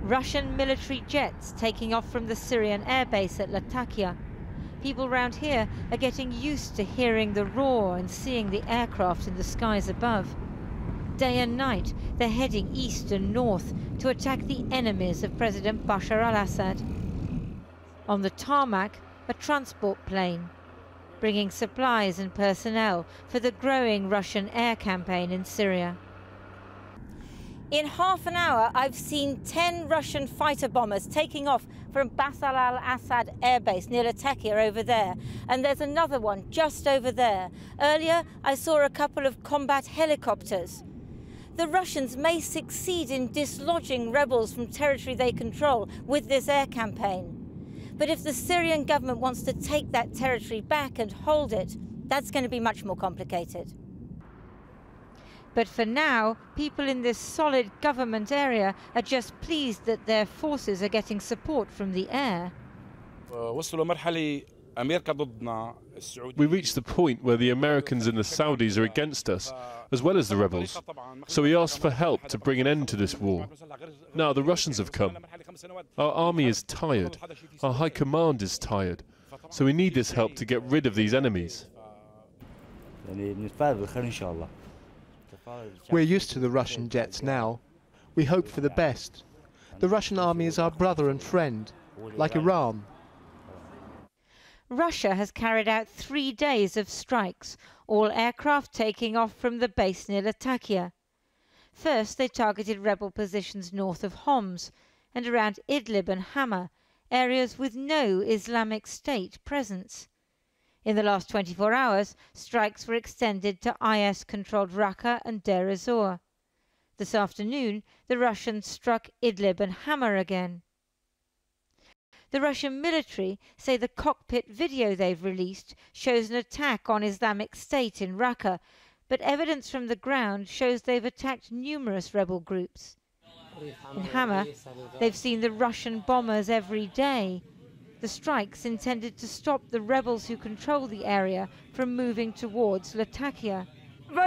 Russian military jets taking off from the Syrian airbase at Latakia. People round here are getting used to hearing the roar and seeing the aircraft in the skies above. Day and night, they're heading east and north to attack the enemies of President Bashar al-Assad. On the tarmac, a transport plane, bringing supplies and personnel for the growing Russian air campaign in Syria. In half an hour, I've seen 10 Russian fighter bombers taking off from Bashar al-Assad airbase near Latakia over there. And there's another one just over there. Earlier, I saw a couple of combat helicopters. The Russians may succeed in dislodging rebels from territory they control with this air campaign. But if the Syrian government wants to take that territory back and hold it, that's going to be much more complicated. But for now, people in this solid government area are just pleased that their forces are getting support from the air. We reached the point where the Americans and the Saudis are against us, as well as the rebels. So we asked for help to bring an end to this war. Now the Russians have come. Our army is tired. Our high command is tired. So we need this help to get rid of these enemies. We're used to the Russian jets now. We hope for the best. The Russian army is our brother and friend, like Iran. Russia has carried out 3 days of strikes, all aircraft taking off from the base near Latakia. First, they targeted rebel positions north of Homs and around Idlib and Hama, areas with no Islamic State presence. In the last 24 hours, strikes were extended to IS-controlled Raqqa and Deir ez-Zor. This afternoon, the Russians struck Idlib and Hama again. The Russian military say the cockpit video they've released shows an attack on Islamic State in Raqqa, but evidence from the ground shows they've attacked numerous rebel groups. In Hama, they've seen the Russian bombers every day. The strikes intended to stop the rebels who control the area from moving towards Latakia. In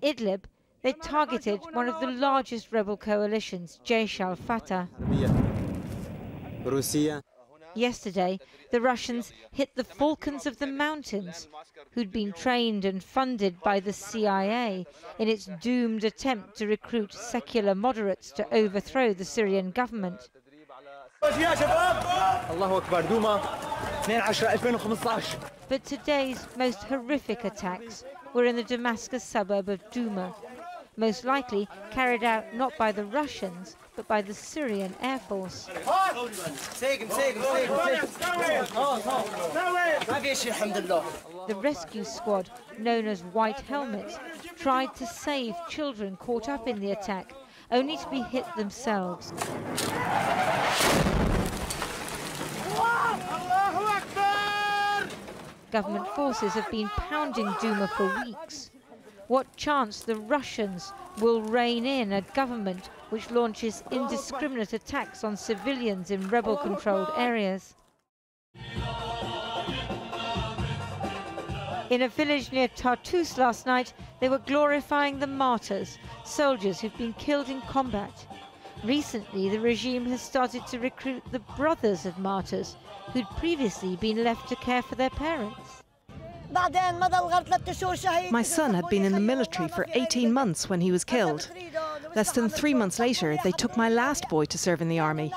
Idlib, they targeted one of the largest rebel coalitions, Jaish al-Fatah. Yesterday, the Russians hit the Falcons of the Mountains, who'd been trained and funded by the CIA in its doomed attempt to recruit secular moderates to overthrow the Syrian government. But today's most horrific attacks were in the Damascus suburb of Douma, most likely carried out not by the Russians, but by the Syrian Air Force. The rescue squad, known as White Helmets, tried to save children caught up in the attack, only to be hit themselves. Government forces have been pounding Douma for weeks. What chance the Russians will rein in a government which launches indiscriminate attacks on civilians in rebel-controlled areas? In a village near Tartus last night, they were glorifying the martyrs, soldiers who've been killed in combat. Recently, the regime has started to recruit the brothers of martyrs, who'd previously been left to care for their parents. My son had been in the military for 18 months when he was killed. Less than 3 months later, they took my last boy to serve in the army.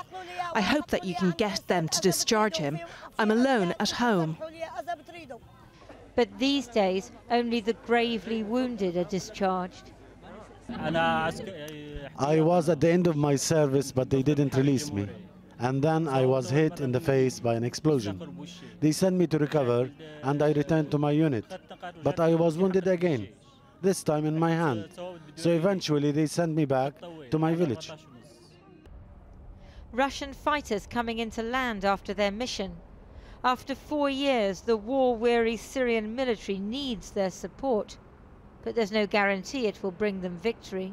I hope that you can get them to discharge him. I'm alone at home. But these days, only the gravely wounded are discharged. I was at the end of my service, but they didn't release me. And then I was hit in the face by an explosion. They sent me to recover, and I returned to my unit. But I was wounded again, this time in my hand. So eventually they sent me back to my village. Russian fighters coming into land after their mission. After 4 years, the war-weary Syrian military needs their support. But there's no guarantee it will bring them victory.